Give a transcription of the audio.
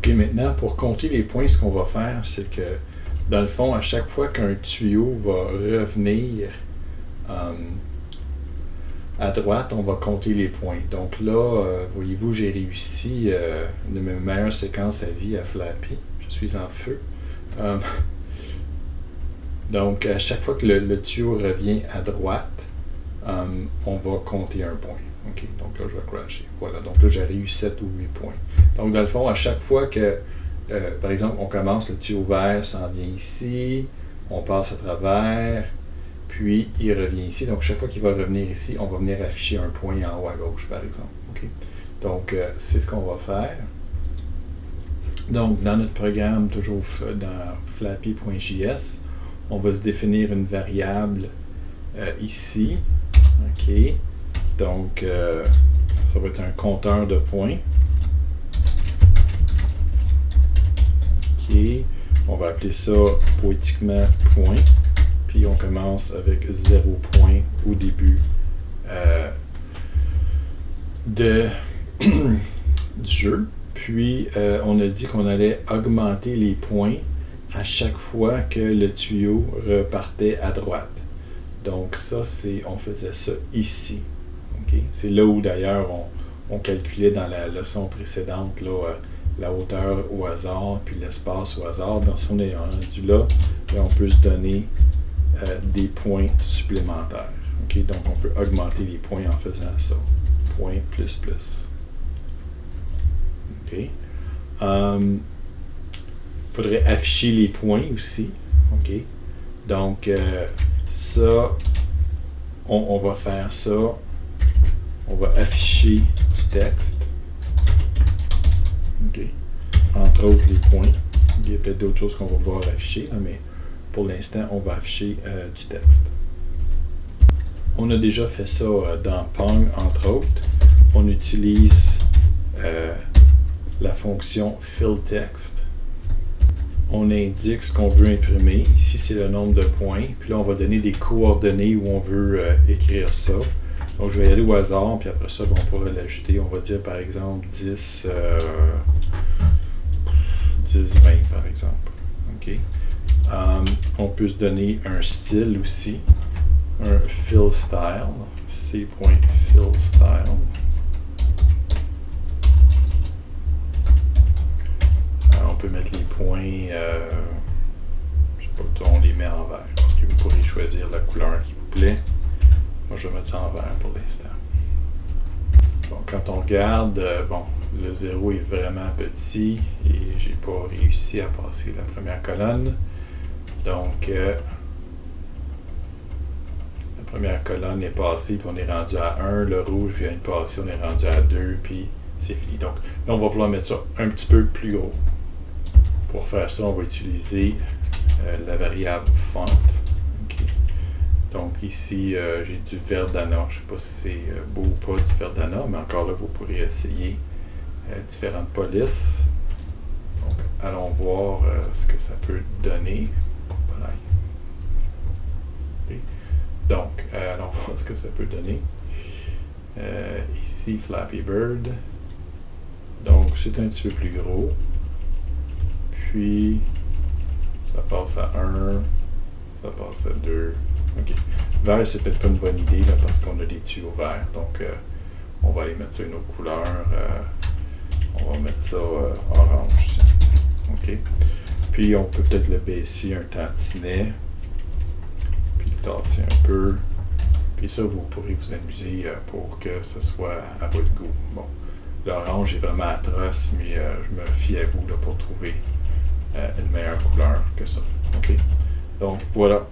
OK, maintenant, pour compter les points, ce qu'on va faire, c'est que, dans le fond, à chaque fois qu'un tuyau va revenir à droite, on va compter les points. Donc là, voyez-vous, j'ai réussi une de mes meilleures séquences à vie à Flappy. Je suis en feu. Donc, à chaque fois que le tuyau revient à droite, on va compter un point. OK, donc là, je vais crasher. Voilà, donc là, j'ai réussi 7 ou 8 points. Donc, dans le fond, à chaque fois que, par exemple, on commence, le tuyau vert s'en vient ici, on passe à travers, puis il revient ici. Donc, chaque fois qu'il va revenir ici, on va venir afficher un point en haut à gauche, par exemple. Okay? Donc, c'est ce qu'on va faire. Donc, dans notre programme, toujours dans flappy.js, on va se définir une variable ici. OK. Donc, ça va être un compteur de points. OK. On va appeler ça poétiquement point. Puis on commence avec 0 point au début du jeu. Puis on a dit qu'on allait augmenter les points à chaque fois que le tuyau repartait à droite. Donc ça, on faisait ça ici. Okay? C'est là où d'ailleurs on calculait dans la leçon précédente là, la hauteur au hasard, puis l'espace au hasard. Donc si on est rendu là, on peut se donner des points supplémentaires. Okay? Donc on peut augmenter les points en faisant ça. Point plus plus. OK. Faudrait afficher les points aussi. OK. Donc ça, on va faire ça. On va afficher du texte. OK. Entre autres, les points. Il y a peut-être d'autres choses qu'on va vouloir afficher, là, mais pour l'instant, on va afficher du texte. On a déjà fait ça dans Pong, entre autres. On utilise la fonction fillText. On indique ce qu'on veut imprimer. Ici, c'est le nombre de points. Puis là, on va donner des coordonnées où on veut écrire ça. Donc, je vais y aller au hasard, puis après ça, on pourra l'ajouter. On va dire, par exemple, 10, 20, par exemple. OK. On peut se donner un style aussi. Un fill style. C.fillStyle. On peut mettre les points, je sais pas, on les met en vert. Okay, vous pourrez choisir la couleur qui vous plaît. Moi, je vais mettre ça en vert pour l'instant. Bon, quand on regarde, le 0 est vraiment petit et j'ai pas réussi à passer la première colonne. Donc, la première colonne est passée, puis on est rendu à 1. Le rouge vient de passer, on est rendu à 2, puis c'est fini. Donc, là, on va vouloir mettre ça un petit peu plus gros. Pour faire ça, on va utiliser la variable font. Okay. Donc ici, j'ai du Verdana. Je ne sais pas si c'est beau ou pas du Verdana, mais encore là, vous pourrez essayer différentes polices. Donc, allons voir ce que ça peut donner. Voilà. Okay. Donc, allons voir ce que ça peut donner. Ici, Flappy Bird. Donc, c'est un petit peu plus gros. Puis, ça passe à 1, ça passe à 2. OK. Vert, c'est peut-être pas une bonne idée là, parce qu'on a des tuyaux verts. Donc, on va aller mettre ça une autre couleur. On va mettre ça orange. OK. Puis, on peut peut-être le baisser un tantinet. Puis, le tasser un peu. Puis ça, vous pourrez vous amuser pour que ce soit à votre goût. Bon, l'orange est vraiment atroce, mais je me fie à vous là, pour trouver une meilleure couleur que ça. OK? Donc, voilà.